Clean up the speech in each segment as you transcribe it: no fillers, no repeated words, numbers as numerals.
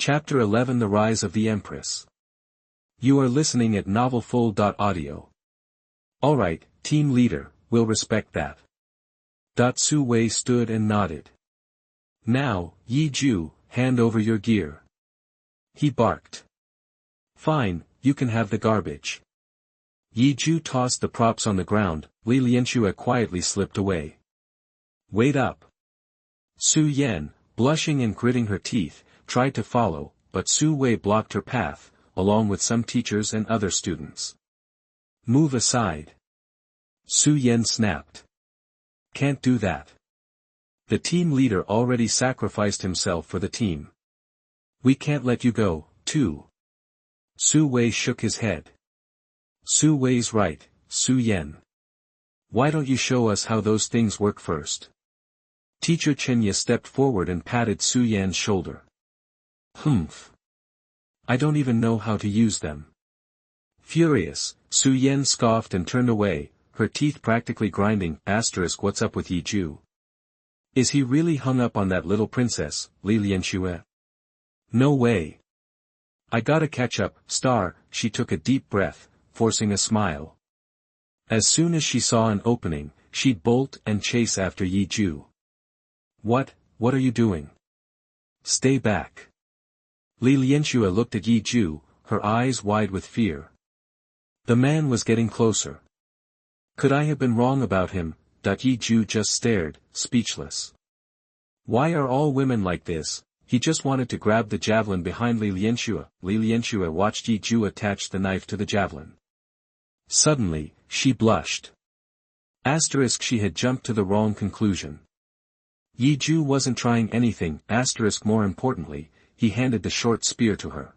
Chapter 11 The Rise of the Empress. You are listening at novelfull.audio. Alright, team leader, we'll respect that. Su Wei stood and nodded. Now, Yi Ju, hand over your gear. He barked. Fine, you can have the garbage. Yi Ju tossed the props on the ground. Li Lianxue quietly slipped away. Wait up. Su Yan, blushing and gritting her teeth, tried to follow, but Su Wei blocked her path, along with some teachers and other students. Move aside. Su Yan snapped. Can't do that. The team leader already sacrificed himself for the team. We can't let you go, too. Su Wei shook his head. Su Wei's right, Su Yan. Why don't you show us how those things work first? Teacher Chenya stepped forward and patted Su Yan's shoulder. Humph. I don't even know how to use them. Furious, Su Yan scoffed and turned away, her teeth practically grinding. What's up with Yi Ju? Is he really hung up on that little princess, Li Lianxue? No way. I gotta catch up, Star. She took a deep breath, forcing a smile. As soon as she saw an opening, she'd bolt and chase after Yi Ju. What are you doing? Stay back. Li Lianxue looked at Yi Ju, her eyes wide with fear. The man was getting closer. Could I have been wrong about him? Yi Ju just stared, speechless. Why are all women like this? He just wanted to grab the javelin behind Li Lianxue. Li Lianxue watched Yi Ju attach the knife to the javelin. Suddenly, she blushed. She had jumped to the wrong conclusion. Yi Ju wasn't trying anything. More importantly, he handed the short spear to her.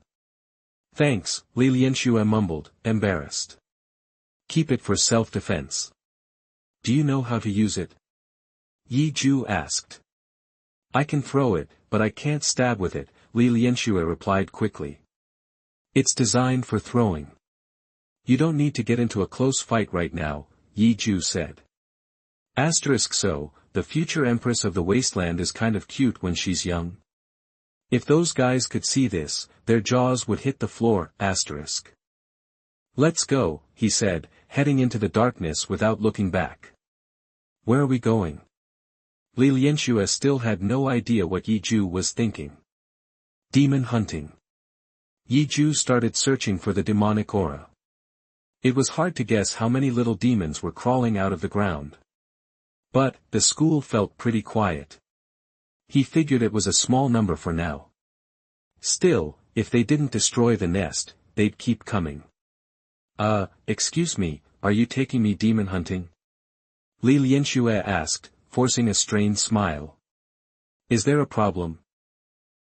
Thanks, Li Lianxue mumbled, embarrassed. Keep it for self-defense. Do you know how to use it? Yi Ju asked. I can throw it, but I can't stab with it, Li Lianxue replied quickly. It's designed for throwing. You don't need to get into a close fight right now, Yi Ju said. So, the future Empress of the Wasteland is kind of cute when she's young. If those guys could see this, their jaws would hit the floor. Let's go, he said, heading into the darkness without looking back. Where are we going? Li Lianxue still had no idea what Yi Ju was thinking. Demon hunting. Yi Ju started searching for the demonic aura. It was hard to guess how many little demons were crawling out of the ground. But, the school felt pretty quiet. He figured it was a small number for now. Still, if they didn't destroy the nest, they'd keep coming. Excuse me, are you taking me demon hunting? Li Lianxue asked, forcing a strained smile. Is there a problem?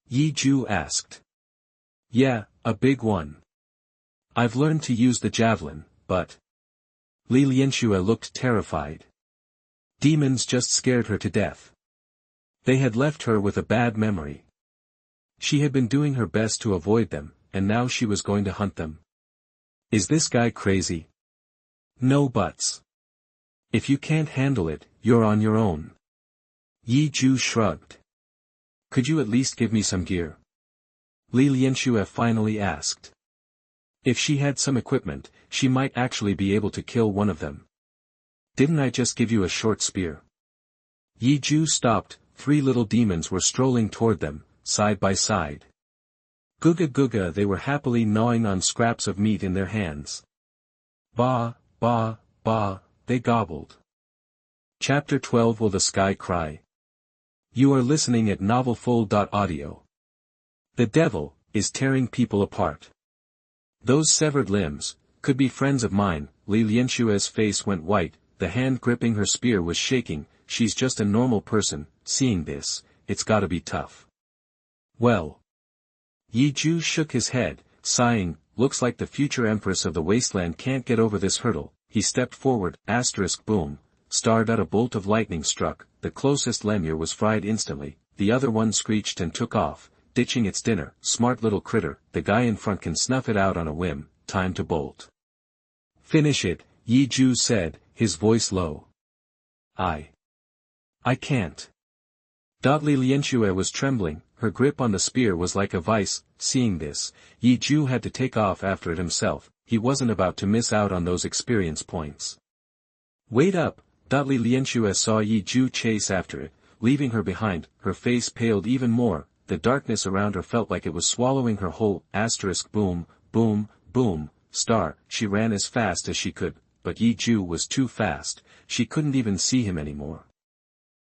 Yi Ju asked. Yeah, a big one. I've learned to use the javelin, but... Li Lianxue looked terrified. Demons just scared her to death. They had left her with a bad memory. She had been doing her best to avoid them, and now she was going to hunt them. Is this guy crazy? No buts. If you can't handle it, you're on your own. Yi Ju shrugged. Could you at least give me some gear? Li Lianxue finally asked. If she had some equipment, she might actually be able to kill one of them. Didn't I just give you a short spear? Yi Ju stopped. 3 little demons were strolling toward them, side by side. Guga guga, they were happily gnawing on scraps of meat in their hands. Ba, ba, ba, they gobbled. Chapter 12 Will the Sky Cry? You are listening at novelfull.audio. The devil is tearing people apart. Those severed limbs could be friends of mine. Li Lianxue's face went white, the hand gripping her spear was shaking. She's just a normal person. Seeing this, it's gotta be tough. Well. Yi Ju shook his head, sighing, looks like the future Empress of the Wasteland can't get over this hurdle. He stepped forward, boom, starred out a bolt of lightning struck, the closest lemur was fried instantly, the other one screeched and took off, ditching its dinner. Smart little critter, the guy in front can snuff it out on a whim, time to bolt. Finish it, Yi Ju said, his voice low. I can't. Li Lianxue was trembling, her grip on the spear was like a vice. Seeing this, Yi Ju had to take off after it himself. He wasn't about to miss out on those experience points. Wait up! Li Lianxue saw Yi Ju chase after it, leaving her behind. Her face paled even more. The darkness around her felt like it was swallowing her whole. Boom, boom, boom, star. She ran as fast as she could, but Yi Ju was too fast. She couldn't even see him anymore.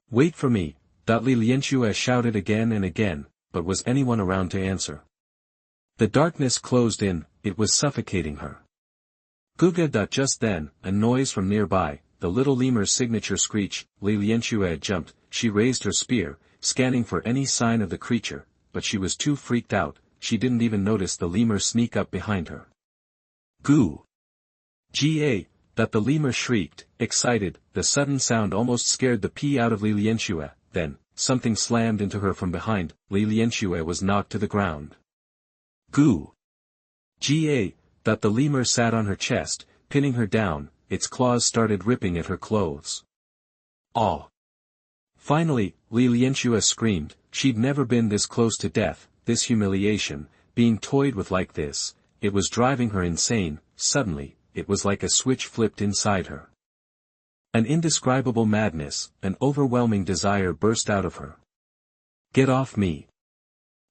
Wait for me! Li Lianxue shouted again and again, but was anyone around to answer? The darkness closed in, it was suffocating her. Guga. Just then, a noise from nearby, the little lemur's signature screech. Li Lianxue jumped. She raised her spear, scanning for any sign of the creature, but she was too freaked out. She didn't even notice the lemur sneak up behind her. Goo! Ga! The lemur shrieked, excited. The sudden sound almost scared the pee out of Li Lianxue. Then, something slammed into her from behind. Li Lianxue was knocked to the ground. Goo! Ga! The lemur sat on her chest, pinning her down. Its claws started ripping at her clothes. Aw! Finally, Li Lianxue screamed. She'd never been this close to death. This humiliation, being toyed with like this, it was driving her insane. Suddenly, it was like a switch flipped inside her. An indescribable madness, an overwhelming desire burst out of her. Get off me!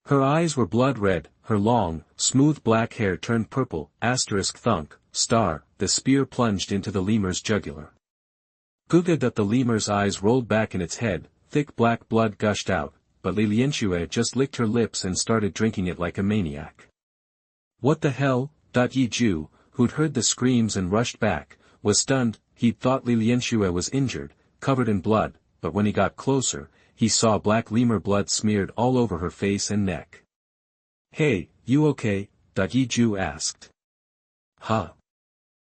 Her eyes were blood red, her long, smooth black hair turned purple. Thunk, star, the spear plunged into the lemur's jugular. Guga. The lemur's eyes rolled back in its head, thick black blood gushed out, but Li Lianxue just licked her lips and started drinking it like a maniac. What the hell? Yi Ju, who'd heard the screams and rushed back, was stunned. He'd thought Li Lianxue was injured, covered in blood, but when he got closer, he saw black lemur blood smeared all over her face and neck. Hey, you okay? Yi Ju asked. Huh?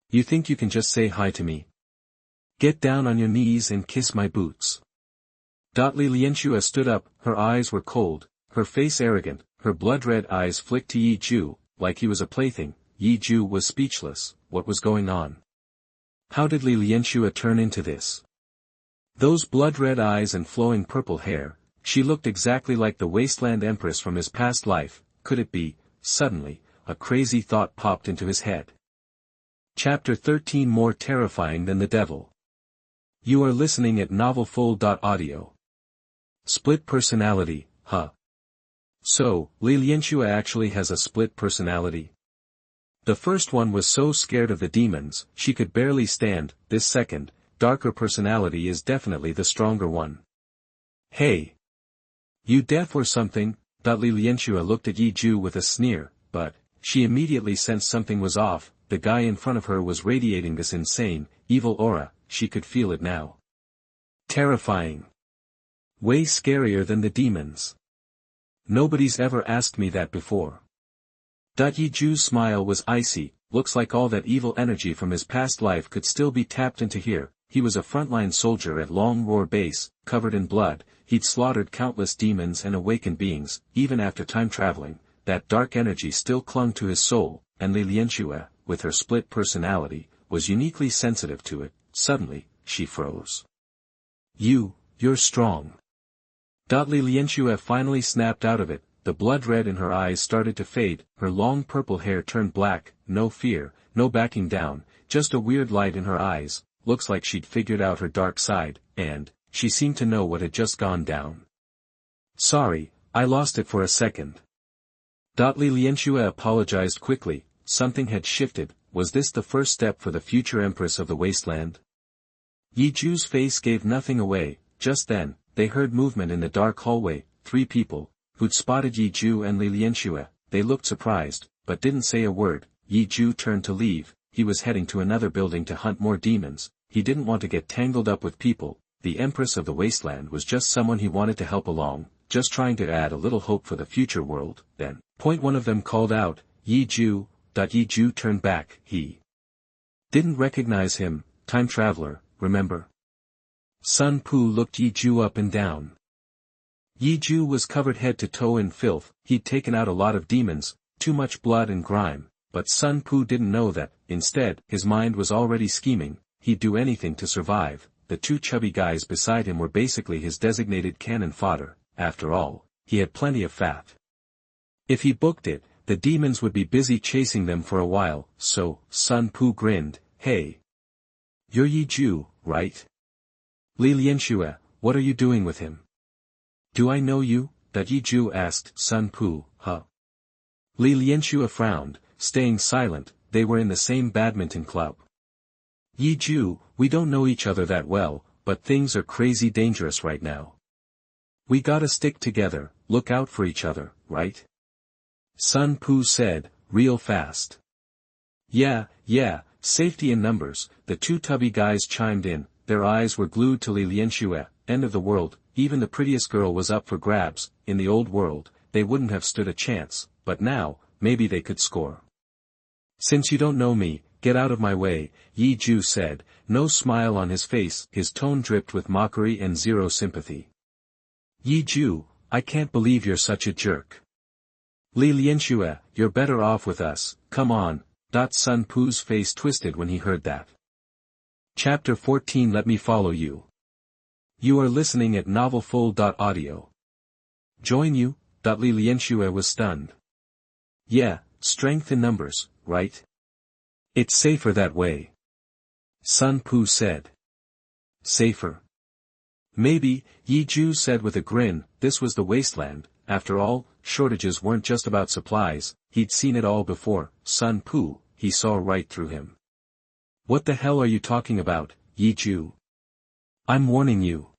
You think you can just say hi to me? Get down on your knees and kiss my boots. Li Lianxue stood up, her eyes were cold, her face arrogant, her blood-red eyes flicked to Yi Ju, like he was a plaything. Yi Ju was speechless. What was going on? How did Li Lianxue turn into this? Those blood-red eyes and flowing purple hair, she looked exactly like the Wasteland Empress from his past life. Could it be? Suddenly, a crazy thought popped into his head. Chapter 13 More terrifying than the devil. You are listening at novelfull.audio. Split personality, huh? So, Li Lianxue actually has a split personality? The first one was so scared of the demons, she could barely stand. This second, darker personality is definitely the stronger one. Hey! You deaf or something? Li Lianxue looked at Yi Ju with a sneer, but, she immediately sensed something was off. The guy in front of her was radiating this insane, evil aura. She could feel it now. Terrifying. Way scarier than the demons. Nobody's ever asked me that before. Yi Ju's smile was icy. Looks like all that evil energy from his past life could still be tapped into here. He was a frontline soldier at Long Roar Base, covered in blood. He'd slaughtered countless demons and awakened beings. Even after time traveling, that dark energy still clung to his soul, and Li Lianxue, with her split personality, was uniquely sensitive to it. Suddenly, she froze. You're strong. Li Lianxue finally snapped out of it. The blood red in her eyes started to fade, her long purple hair turned black. No fear, no backing down, just a weird light in her eyes. Looks like she'd figured out her dark side, and she seemed to know what had just gone down. Sorry, I lost it for a second. Li Lianxue apologized quickly. Something had shifted. Was this the first step for the future Empress of the Wasteland? Yi Ju's face gave nothing away. Just then, they heard movement in the dark hallway. 3 people, who'd spotted Yi Ju and Li Lianxue. They looked surprised, but didn't say a word. Yi Ju turned to leave. He was heading to another building to hunt more demons. He didn't want to get tangled up with people. The Empress of the Wasteland was just someone he wanted to help along, just trying to add a little hope for the future world. Then, one of them called out, Yi Ju. Yi Ju turned back. He didn't recognize him. Time traveler, remember? Sun Pu looked Yi Ju up and down. Yi Ju was covered head to toe in filth. He'd taken out a lot of demons, too much blood and grime, but Sun Pu didn't know that. Instead, his mind was already scheming. He'd do anything to survive. The 2 chubby guys beside him were basically his designated cannon fodder. After all, he had plenty of fat. If he booked it, the demons would be busy chasing them for a while, so, Sun Pu grinned, "Hey. You're Yi Ju, right? Li Lianxue, what are you doing with him?" "Do I know you?" that Yi Ju asked Sun Pu, "Huh?" Li Lianxue frowned, staying silent. They were in the same badminton club. "Yi Ju, we don't know each other that well, but things are crazy dangerous right now. We gotta stick together, look out for each other, right?" Sun Pu said, real fast. Yeah, safety in numbers," the two tubby guys chimed in. Their eyes were glued to Li Lianxue. End of the world, even the prettiest girl was up for grabs. In the old world, they wouldn't have stood a chance, but now, maybe they could score. "Since you don't know me, get out of my way," Yi Ju said, no smile on his face. His tone dripped with mockery and zero sympathy. "Yi Ju, I can't believe you're such a jerk. Li Lianxue, you're better off with us, come on." Sun Pu's face twisted when he heard that. Chapter 14 Let me follow you. You are listening at novelfull.audio. Join you? Li Lianxue was stunned. Yeah, strength in numbers, right? It's safer that way. Sun Pu said. Safer? Maybe, Yi Ju said with a grin. This was the Wasteland, after all, shortages weren't just about supplies. He'd seen it all before. Sun Pu, he saw right through him. What the hell are you talking about, Yi Ju? I'm warning you.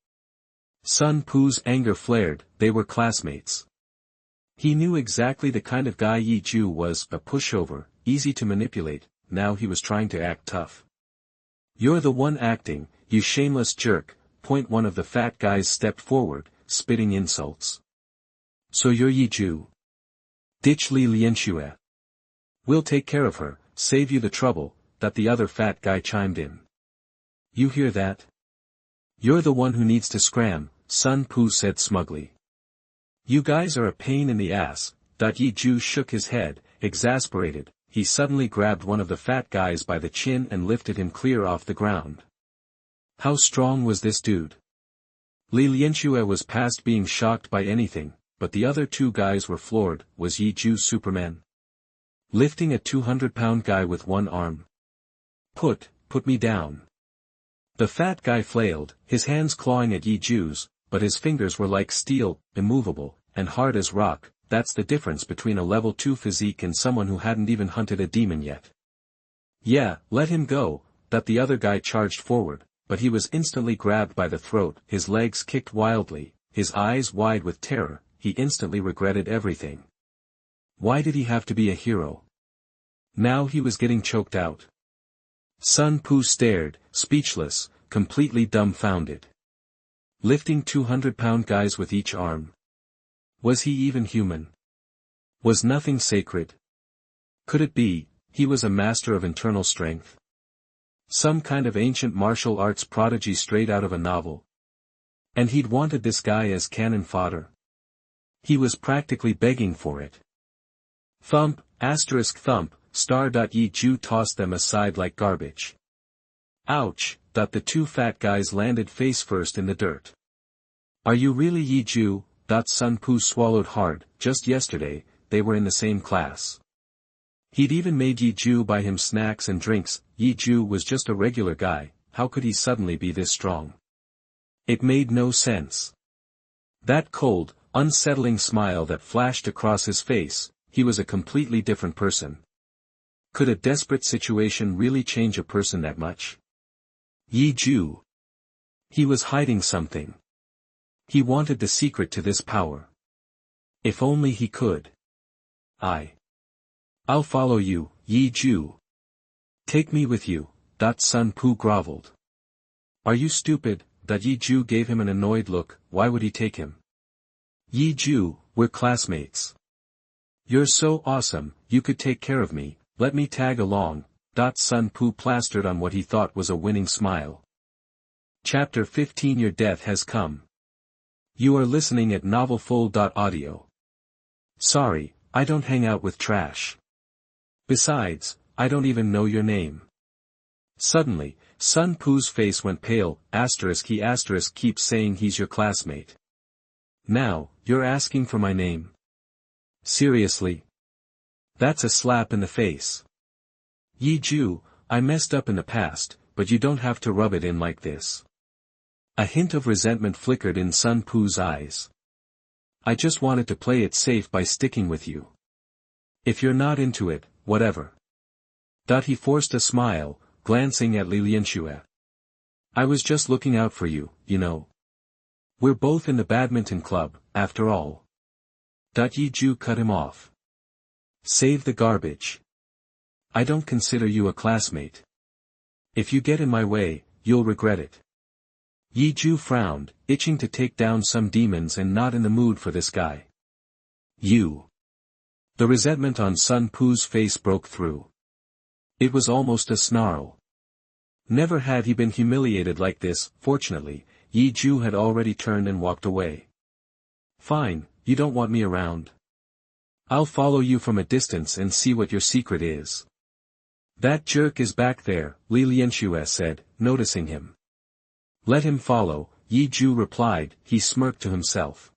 Sun Pu's anger flared. They were classmates. He knew exactly the kind of guy Yi Ju was, a pushover, easy to manipulate. Now he was trying to act tough. You're the one acting, you shameless jerk. One of the fat guys stepped forward, spitting insults. So you're Yi Ju? Ditch Li Lianxue. We'll take care of her, save you the trouble. That the other fat guy chimed in. You hear that? You're the one who needs to scram, Sun Pu said smugly. You guys are a pain in the ass. Yi Ju shook his head, exasperated. He suddenly grabbed one of the fat guys by the chin and lifted him clear off the ground. How strong was this dude? Li Lianxue was past being shocked by anything, but the other two guys were floored. Was Yi Ju Superman? Lifting a 200-pound guy with one arm? Put me down. The fat guy flailed, his hands clawing at Yi Ju's, but his fingers were like steel, immovable, and hard as rock. That's the difference between a level 2 physique and someone who hadn't even hunted a demon yet. Yeah, let him go. The other guy charged forward, but he was instantly grabbed by the throat. His legs kicked wildly, his eyes wide with terror. He instantly regretted everything. Why did he have to be a hero? Now he was getting choked out. Sun Pu stared, speechless, completely dumbfounded. Lifting 200-pound guys with each arm. Was he even human? Was nothing sacred? Could it be, he was a master of internal strength? Some kind of ancient martial arts prodigy straight out of a novel. And he'd wanted this guy as cannon fodder. He was practically begging for it. Thump, thump. Yi Ju tossed them aside like garbage. Ouch, the two fat guys landed face first in the dirt. Are you really Yi Ju? Sun Pu swallowed hard. Just yesterday, they were in the same class. He'd even made Yi Ju buy him snacks and drinks. Yi Ju was just a regular guy. How could he suddenly be this strong? It made no sense. That cold, unsettling smile that flashed across his face, he was a completely different person. Could a desperate situation really change a person that much? Yi Ju. He was hiding something. He wanted the secret to this power. If only he could. I'll follow you, Yi Ju. Take me with you. Sun Pu groveled. Are you stupid? Yi Ju gave him an annoyed look. Why would he take him? Yi Ju, we're classmates. You're so awesome, you could take care of me. Let me tag along. Sun Pu plastered on what he thought was a winning smile. Chapter 15 Your death has come. You are listening at novelfull.audio. Sorry, I don't hang out with trash. Besides, I don't even know your name. Suddenly, Sun Pu's face went pale. He keeps saying he's your classmate. Now, you're asking for my name? Seriously? That's a slap in the face. Yi Ju, I messed up in the past, but you don't have to rub it in like this. A hint of resentment flickered in Sun Pu's eyes. I just wanted to play it safe by sticking with you. If you're not into it, whatever. He forced a smile, glancing at Li Lianxue. I was just looking out for you, you know. We're both in the badminton club, after all. Yi Ju cut him off. Save the garbage. I don't consider you a classmate. If you get in my way, you'll regret it. Yi Ju frowned, itching to take down some demons and not in the mood for this guy. You. The resentment on Sun Pu's face broke through. It was almost a snarl. Never had he been humiliated like this. Fortunately, Yi Ju had already turned and walked away. Fine, you don't want me around. I'll follow you from a distance and see what your secret is. That jerk is back there, Li Lianxue said, noticing him. Let him follow, Yi Ju replied. He smirked to himself.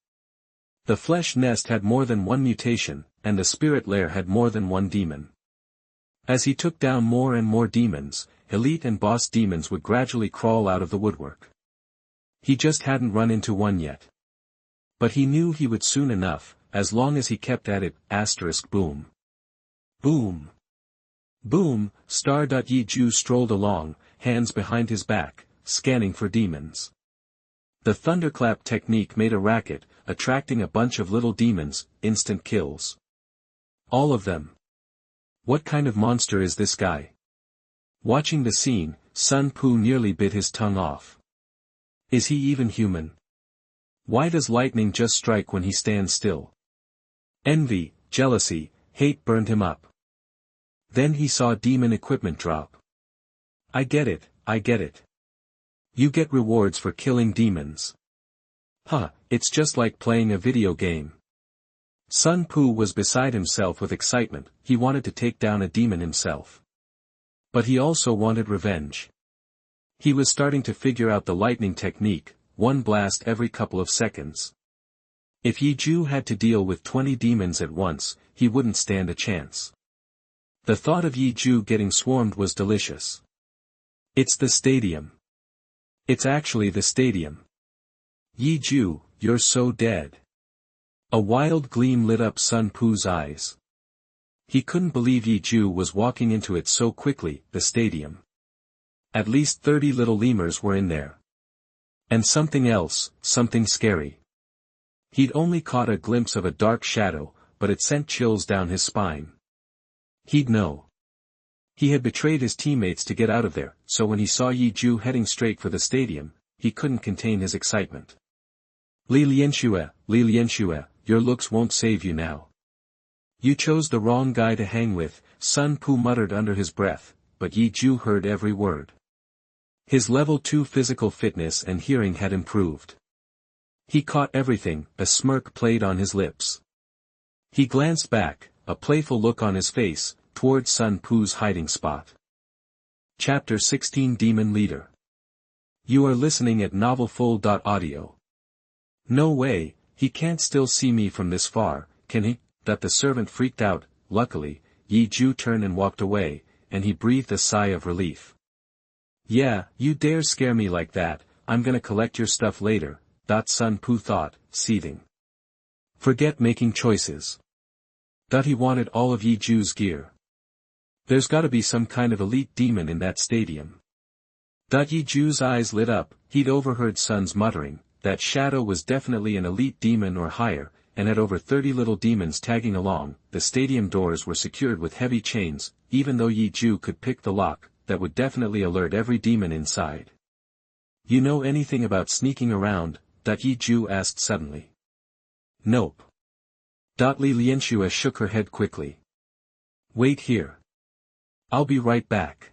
The flesh nest had more than one mutation, and the spirit lair had more than one demon. As he took down more and more demons, elite and boss demons would gradually crawl out of the woodwork. He just hadn't run into one yet. But he knew he would soon enough, as long as he kept at it. Boom. Boom. Boom. Yi Ju strolled along, hands behind his back, scanning for demons. The thunderclap technique made a racket, attracting a bunch of little demons. Instant kills. All of them. What kind of monster is this guy? Watching the scene, Sun Pu nearly bit his tongue off. Is he even human? Why does lightning just strike when he stands still? Envy, jealousy, hate burned him up. Then he saw demon equipment drop. I get it, I get it. You get rewards for killing demons. Huh, it's just like playing a video game. Sun Pu was beside himself with excitement. He wanted to take down a demon himself. But he also wanted revenge. He was starting to figure out the lightning technique, one blast every couple of seconds. If Yi Ju had to deal with 20 demons at once, he wouldn't stand a chance. The thought of Yi Ju getting swarmed was delicious. It's the stadium. It's actually the stadium. Yi Ju, you're so dead. A wild gleam lit up Sun Pu's eyes. He couldn't believe Yi Ju was walking into it so quickly. The stadium. At least 30 little lemurs were in there. And something else, something scary. He'd only caught a glimpse of a dark shadow, but it sent chills down his spine. He'd know. He had betrayed his teammates to get out of there, so when he saw Yi Ju heading straight for the stadium, he couldn't contain his excitement. Li Lianxue, your looks won't save you now. You chose the wrong guy to hang with, Sun Pu muttered under his breath, but Yi Ju heard every word. His level 2 physical fitness and hearing had improved. He caught everything. A smirk played on his lips. He glanced back, a playful look on his face, toward Sun Pu's hiding spot. Chapter 16 Demon Leader. You are listening at novelfull.audio. No way, he can't still see me from this far, can he? That the servant freaked out. Luckily, Yi Ju turned and walked away, and he breathed a sigh of relief. Yeah, you dare scare me like that, I'm gonna collect your stuff later, Sun Pu thought, seething. Forget making choices. He wanted all of Yi Ju's gear. There's gotta be some kind of elite demon in that stadium. Yi Ju's eyes lit up. He'd overheard Sun's muttering. That shadow was definitely an elite demon or higher, and had over 30 little demons tagging along. The stadium doors were secured with heavy chains. Even though Yi Ju could pick the lock, that would definitely alert every demon inside. You know anything about sneaking around? Yi Ju asked suddenly. Nope. Li Lianxue shook her head quickly. Wait here. I'll be right back.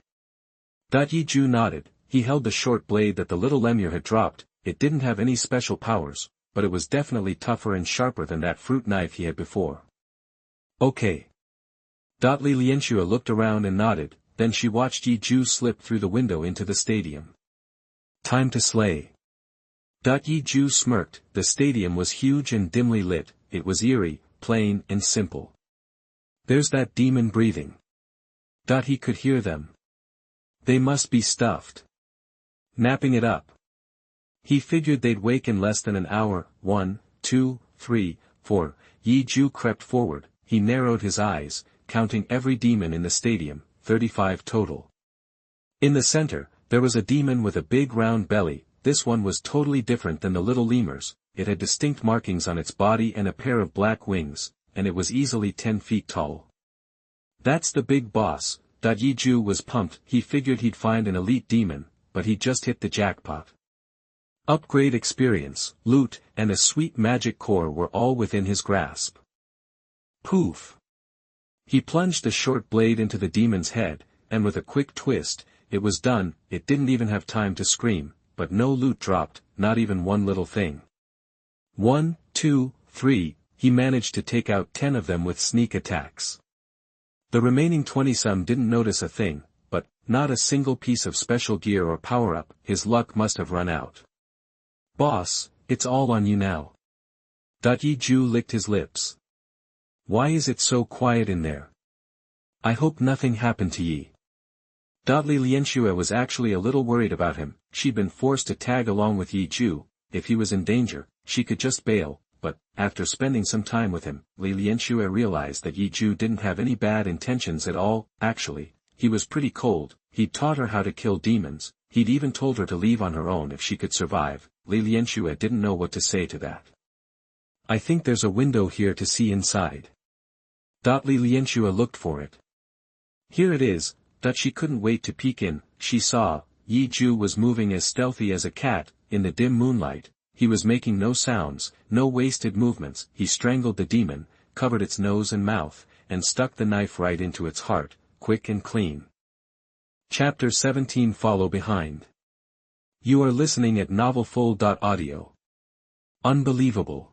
Yi Ju nodded. He held the short blade that the little lemur had dropped. It didn't have any special powers, but it was definitely tougher and sharper than that fruit knife he had before. Okay. Li Lianxue looked around and nodded, then she watched Yi Ju slip through the window into the stadium. Time to slay. Yi Ju smirked. The stadium was huge and dimly lit, it was eerie, plain and simple. There's that demon breathing. He could hear them. They must be stuffed. Napping it up. He figured they'd wake in less than an hour. 1, 2, 3, 4. Yi Ju crept forward. He narrowed his eyes, counting every demon in the stadium, 35 total. In the center, there was a demon with a big round belly. This one was totally different than the little lemurs. It had distinct markings on its body and a pair of black wings, and it was easily 10 feet tall. That's the big boss. Yi Ju was pumped. He figured he'd find an elite demon, but he just hit the jackpot. Upgrade experience, loot, and a sweet magic core were all within his grasp. Poof! He plunged the short blade into the demon's head, and with a quick twist, it was done. It didn't even have time to scream, but no loot dropped, not even one little thing. 1, 2, 3, he managed to take out 10 of them with sneak attacks. The remaining 20-some didn't notice a thing, but, not a single piece of special gear or power-up. His luck must have run out. Boss, it's all on you now. Yi Ju licked his lips. Why is it so quiet in there? I hope nothing happened to Yi. Li Lianxue was actually a little worried about him. She'd been forced to tag along with Yi Ju. If he was in danger, she could just bail, but, after spending some time with him, Li Lianxue realized that Yi Ju didn't have any bad intentions at all. Actually, he was pretty cold. He'd taught her how to kill demons. He'd even told her to leave on her own if she could survive. Li Lianxue didn't know what to say to that. I think there's a window here to see inside. Li Lianxue looked for it. Here it is. She couldn't wait to peek in. She saw, Yi Ju was moving as stealthy as a cat. In the dim moonlight, he was making no sounds, no wasted movements. He strangled the demon, covered its nose and mouth, and stuck the knife right into its heart, quick and clean. Chapter 17. Follow behind. You are listening at novelfull.audio. Unbelievable.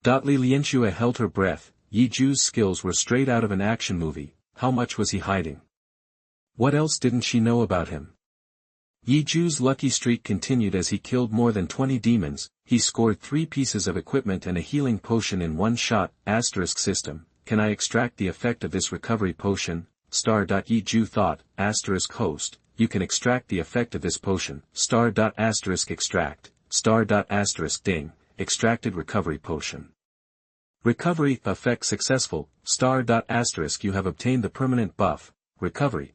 Li Lianxue held her breath. Yi Ju's skills were straight out of an action movie. How much was he hiding? What else didn't she know about him? Yi Ju's lucky streak continued as he killed more than 20 demons. He scored 3 pieces of equipment and a healing potion in one shot. Asterisk system. Can I extract the effect of this recovery potion? Yi Ju thought. Asterisk host. You can extract the effect of this potion. Asterisk extract. Asterisk ding. Extracted recovery potion. Recovery effect successful. Asterisk you have obtained the permanent buff. Recovery.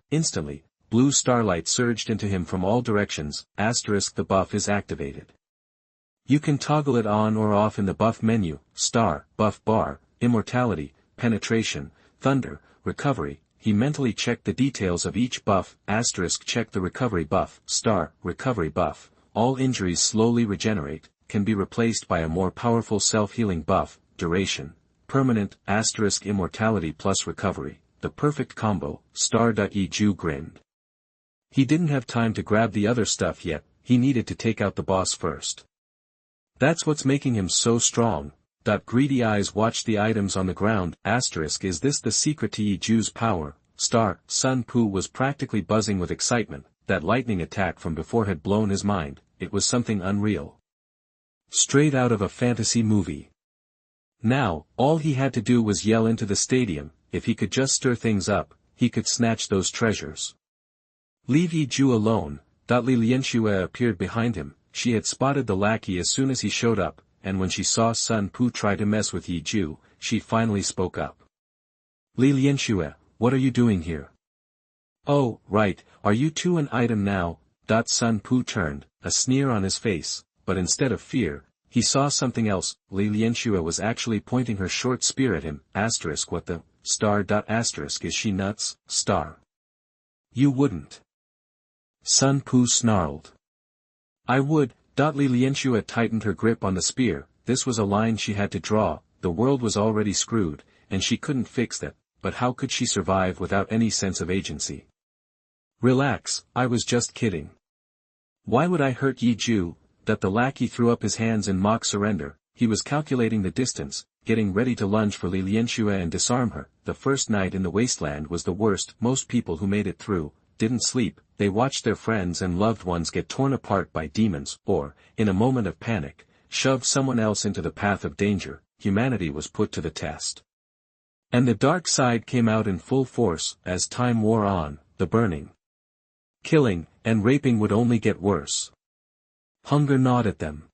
Instantly. Blue starlight surged into him from all directions. Asterisk the buff is activated. You can toggle it on or off in the buff menu. Buff bar, immortality, penetration, thunder, recovery. He mentally checked the details of each buff. Asterisk check the recovery buff. Recovery buff. All injuries slowly regenerate, can be replaced by a more powerful self-healing buff. Duration. Permanent. Asterisk immortality plus recovery. The perfect combo. Yi Ju grinned. He didn't have time to grab the other stuff yet. He needed to take out the boss first. That's what's making him so strong. Greedy eyes watched the items on the ground. Asterisk is this the secret to Yi Ju's power? Sun Pu was practically buzzing with excitement. That lightning attack from before had blown his mind. It was something unreal. Straight out of a fantasy movie. Now, all he had to do was yell into the stadium. If he could just stir things up, he could snatch those treasures. Leave Yi Ju alone. Li Lianxue appeared behind him. She had spotted the lackey as soon as he showed up, and when she saw Sun Pu try to mess with Yi Ju, she finally spoke up. Li Lianxue, what are you doing here? Oh, right, are you too an item now? Sun Pu turned, a sneer on his face, but instead of fear, he saw something else. Li Lianxue was actually pointing her short spear at him. Asterisk what the, Asterisk is she nuts? You wouldn't. Sun Pu snarled. I would. Li Lianxue tightened her grip on the spear. This was a line she had to draw. The world was already screwed, and she couldn't fix that, but how could she survive without any sense of agency? Relax, I was just kidding. Why would I hurt Yi Ju? The lackey threw up his hands in mock surrender. He was calculating the distance, getting ready to lunge for Li Lianxue and disarm her. The first night in the Wasteland was the worst. Most people who made it through, didn't sleep, they watched their friends and loved ones get torn apart by demons, or, in a moment of panic, shove someone else into the path of danger. Humanity was put to the test. And the dark side came out in full force. As time wore on, the burning, killing, and raping would only get worse. Hunger gnawed at them.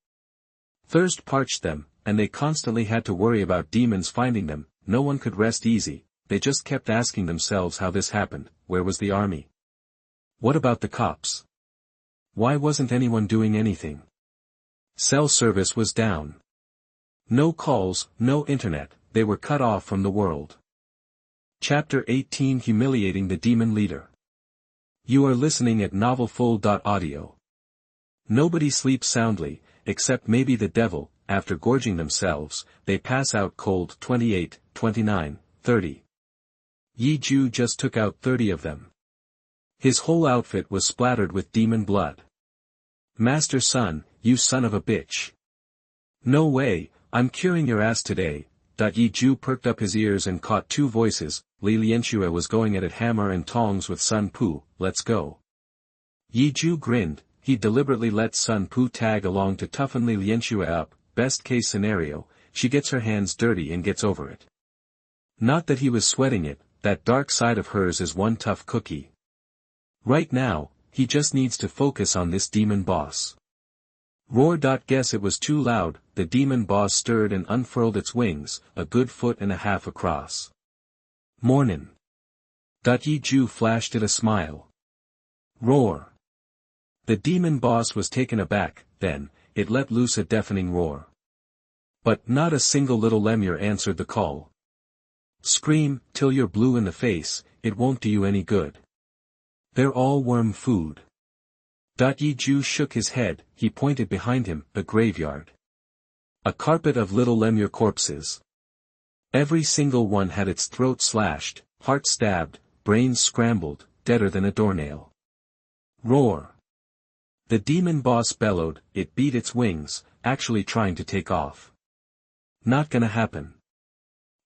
Thirst parched them, and they constantly had to worry about demons finding them. No one could rest easy. They just kept asking themselves how this happened. Where was the army? What about the cops? Why wasn't anyone doing anything? Cell service was down. No calls, no internet, they were cut off from the world. Chapter 18, Humiliating the Demon Leader. You are listening at novelfull.audio. Nobody sleeps soundly, except maybe the devil. After gorging themselves, they pass out cold. 28, 29, 30. Yi Ju just took out 30 of them. His whole outfit was splattered with demon blood. Master Sun, you son of a bitch. No way, I'm curing your ass today. Yi Ju perked up his ears and caught two voices. Li Lianxue was going at it hammer and tongs with Sun Pu. Let's go. Yi Ju grinned. He deliberately let Sun Pu tag along to toughen Li Lianxue up. Best case scenario, she gets her hands dirty and gets over it. Not that he was sweating it, that dark side of hers is one tough cookie. Right now, he just needs to focus on this demon boss. Roar. Guess it was too loud. The demon boss stirred and unfurled its wings, a good foot and a half across. Mornin'. Yi Ju flashed it a smile. Roar. The demon boss was taken aback, then, it let loose a deafening roar. But not a single little lemur answered the call. Scream, till you're blue in the face, it won't do you any good. They're all worm food. Yi Ju shook his head. He pointed behind him, a graveyard. A carpet of little lemur corpses. Every single one had its throat slashed, heart stabbed, brains scrambled, deader than a doornail. Roar. The demon boss bellowed. It beat its wings, actually trying to take off. Not gonna happen.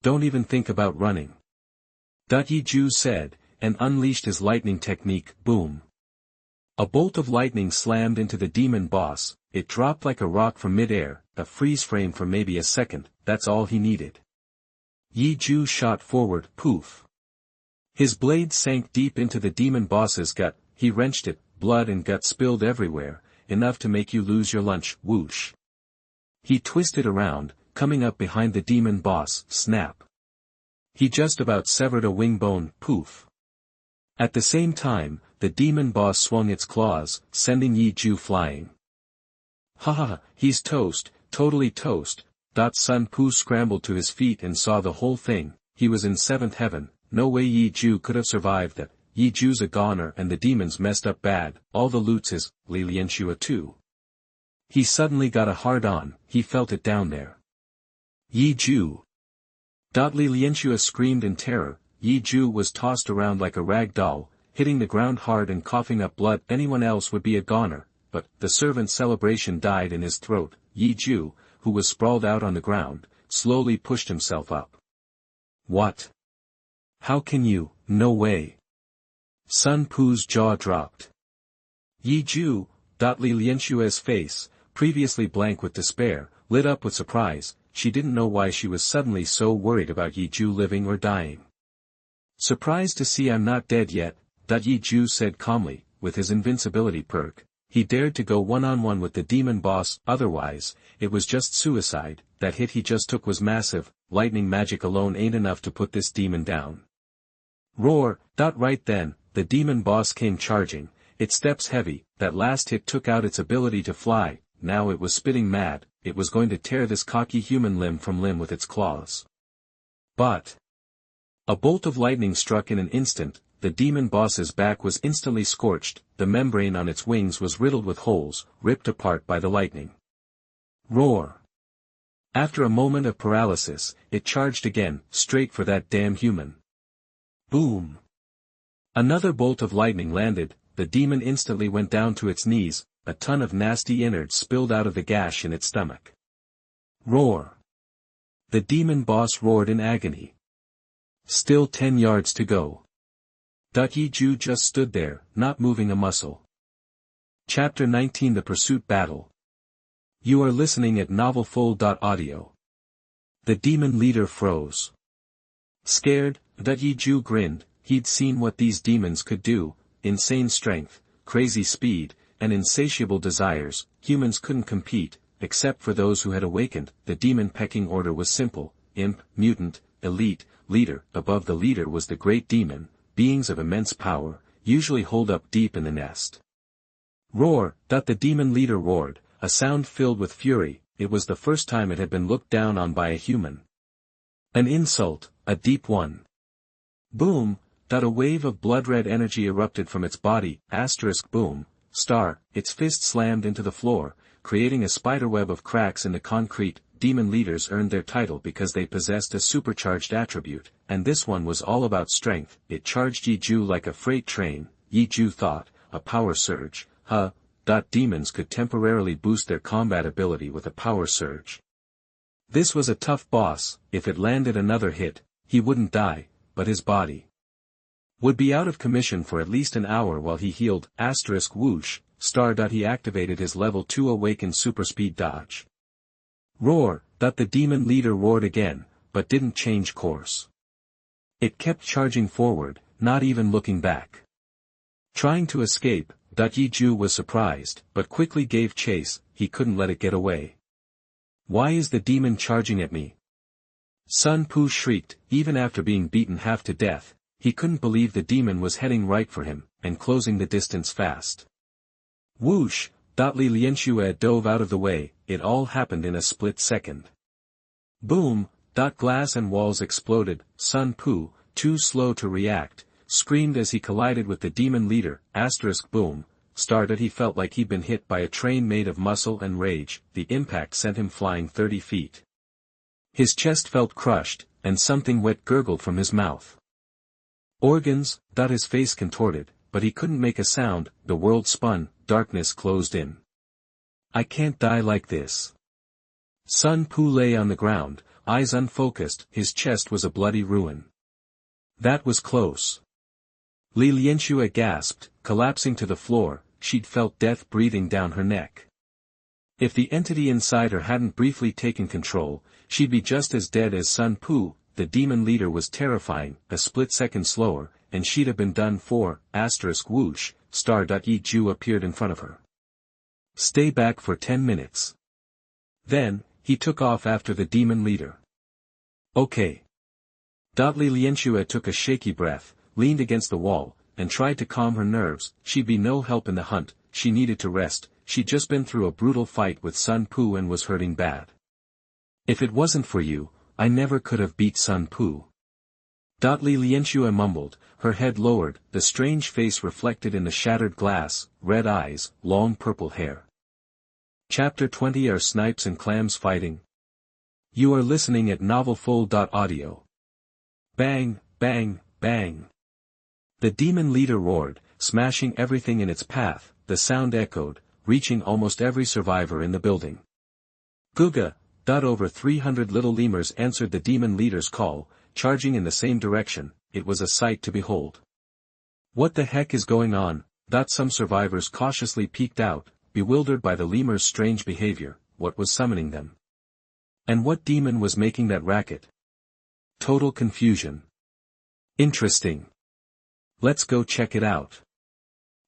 Don't even think about running. Yi Ju said, and unleashed his lightning technique. Boom. A bolt of lightning slammed into the demon boss. It dropped like a rock from mid-air, a freeze frame for maybe a second. That's all he needed. Yi Ju shot forward. Poof. His blade sank deep into the demon boss's gut. He wrenched it. Blood and gut spilled everywhere, enough to make you lose your lunch. Whoosh. He twisted around, coming up behind the demon boss. Snap. He just about severed a wing bone. Poof. At the same time, the demon boss swung its claws, sending Yi Ju flying. Ha ha, he's toast, totally toast. Sun Pu scrambled to his feet and saw the whole thing. He was in seventh heaven. No way Yi Ju could have survived that. Yi Ju's a goner and the demons messed up bad. All the loot's his. Li Lianxue too. He suddenly got a hard-on. He felt it down there. Yi Ju. Li Lianxue screamed in terror. Yi Ju was tossed around like a rag doll, hitting the ground hard and coughing up blood. Anyone else would be a goner, but the servant celebration died in his throat. Yi Ju, who was sprawled out on the ground, slowly pushed himself up. What? How can you? No way. Sun Pu's jaw dropped. Yi Ju. Li Lianxue's face, previously blank with despair, lit up with surprise. She didn't know why she was suddenly so worried about Yi Ju living or dying. Surprised to see I'm not dead yet, Yi Ju said calmly. With his invincibility perk, he dared to go one-on-one with the demon boss. Otherwise, it was just suicide. That hit he just took was massive. Lightning magic alone ain't enough to put this demon down. Roar. Right then, the demon boss came charging. Its steps heavy. That last hit took out its ability to fly. Now it was spitting mad. It was going to tear this cocky human limb from limb with its claws. But a bolt of lightning struck in an instant. The demon boss's back was instantly scorched. The membrane on its wings was riddled with holes, ripped apart by the lightning. Roar. After a moment of paralysis, it charged again, straight for that damn human. Boom. Another bolt of lightning landed. The demon instantly went down to its knees. A ton of nasty innards spilled out of the gash in its stomach. Roar. The demon boss roared in agony. Still 10 yards to go. Yi Ju just stood there, not moving a muscle. Chapter 19 The Pursuit Battle. You are listening at novelfull.audio. The demon leader froze. Scared, Yi Ju grinned. He'd seen what these demons could do: insane strength, crazy speed, and insatiable desires. Humans couldn't compete, except for those who had awakened. The demon pecking order was simple: imp, mutant, elite, leader. Above the leader was the great demon, beings of immense power, usually holed up deep in the nest. Roar! The demon leader roared, a sound filled with fury. It was the first time it had been looked down on by a human. An insult, a deep one. Boom! A wave of blood-red energy erupted from its body, boom, star, its fist slammed into the floor, creating a spiderweb of cracks in the concrete. Demon leaders earned their title because they possessed a supercharged attribute, and this one was all about strength. It charged Yi Ju like a freight train. Yi Ju thought, a power surge, huh? Demons could temporarily boost their combat ability with a power surge. This was a tough boss. If it landed another hit, he wouldn't die, but his body would be out of commission for at least an hour while he healed. Whoosh, star. He activated his level 2 awakened superspeed dodge. Roar! The demon leader roared again, but didn't change course. It kept charging forward, not even looking back. Trying to escape, Yi Ju was surprised, but quickly gave chase. He couldn't let it get away. Why is the demon charging at me? Sun Pu shrieked. Even after being beaten half to death, he couldn't believe the demon was heading right for him, and closing the distance fast. Whoosh! Li Lianxue dove out of the way. It all happened in a split second. Boom! Glass and walls exploded. Sun Pu, too slow to react, screamed as he collided with the demon leader. Boom! Star. He felt like he'd been hit by a train made of muscle and rage. The impact sent him flying 30 feet. His chest felt crushed, and something wet gurgled from his mouth. Organs. His face contorted, but he couldn't make a sound. The world spun, darkness closed in. I can't die like this. Sun Pu lay on the ground, eyes unfocused. His chest was a bloody ruin. That was close. Li Lianxue gasped, collapsing to the floor. She'd felt death breathing down her neck. If the entity inside her hadn't briefly taken control, she'd be just as dead as Sun Pu. The demon leader was terrifying. A split second slower, and she'd have been done for. Whoosh, star. Yi Ju appeared in front of her. Stay back for 10 minutes. Then, he took off after the demon leader. Okay. Li Lianxue took a shaky breath, leaned against the wall, and tried to calm her nerves. She'd be no help in the hunt. She needed to rest. She'd just been through a brutal fight with Sun Pu and was hurting bad. If it wasn't for you, I never could have beat Sun Pu. Li Lianxue mumbled, her head lowered, the strange face reflected in the shattered glass, red eyes, long purple hair. Chapter 20 Are snipes and clams fighting? You are listening at novelfull.audio. Bang, bang, bang. The demon leader roared, smashing everything in its path. The sound echoed, reaching almost every survivor in the building. Guga! Over 300 little lemurs answered the demon leader's call, charging in the same direction. It was a sight to behold. What the heck is going on? Some survivors cautiously peeked out, bewildered by the lemurs' strange behavior. What was summoning them? And what demon was making that racket? Total confusion. Interesting. Let's go check it out.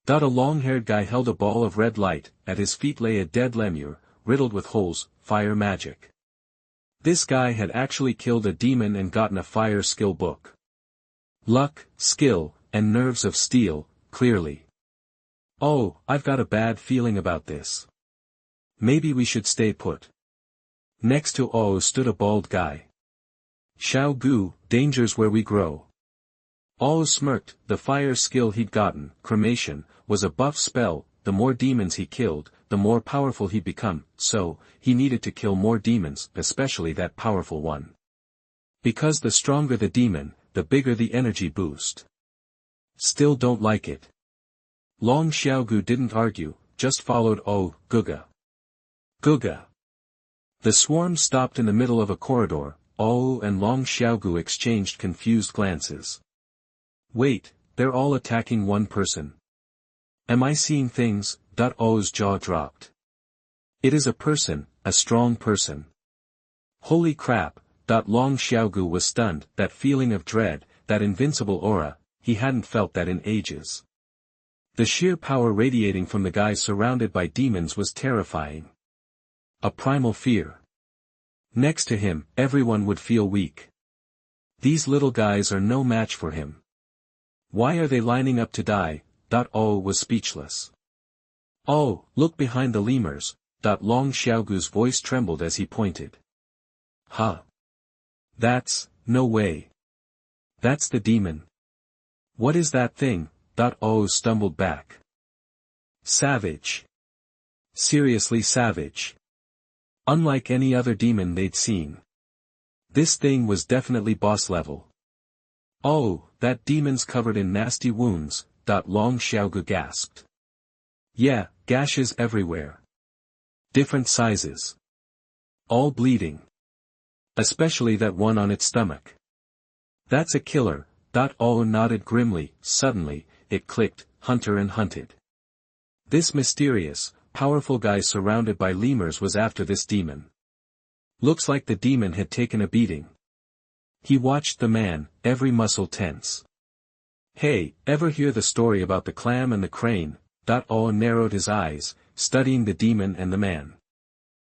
A long-haired guy held a ball of red light. At his feet lay a dead lemur, riddled with holes. Fire magic. This guy had actually killed a demon and gotten a fire skill book. Luck, skill, and nerves of steel, clearly. Oh, I've got a bad feeling about this. Maybe we should stay put. Next to Oh stood a bald guy. Xiao Gu, dangers where we grow. Oh smirked. The fire skill he'd gotten, cremation, was a buff spell. The more demons he killed, the more powerful he'd become, so, he needed to kill more demons, especially that powerful one. Because the stronger the demon, the bigger the energy boost. Still don't like it. Long Xiaogu didn't argue, just followed Oh, Guga. Guga. The swarm stopped in the middle of a corridor. Oh and Long Xiaogu exchanged confused glances. Wait, they're all attacking one person. Am I seeing things? O's jaw dropped. It is a person, a strong person. Holy crap, Long Xiaogu was stunned, that feeling of dread, that invincible aura, he hadn't felt that in ages. The sheer power radiating from the guy surrounded by demons was terrifying. A primal fear. Next to him, everyone would feel weak. These little guys are no match for him. Why are they lining up to die? O was speechless. Oh, look behind the lemurs. Long Xiaogu's voice trembled as he pointed. Huh. That's, no way. That's the demon. What is that thing? O stumbled back. Savage. Seriously savage. Unlike any other demon they'd seen. This thing was definitely boss level. Oh, that demon's covered in nasty wounds, Long Xiaogu gasped. Yeah, gashes everywhere. Different sizes. All bleeding. Especially that one on its stomach. That's a killer. O nodded grimly. Suddenly, it clicked, hunter and hunted. This mysterious, powerful guy surrounded by lemurs was after this demon. Looks like the demon had taken a beating. He watched the man, every muscle tense. Hey, ever hear the story about the clam and the crane? O narrowed his eyes, studying the demon and the man.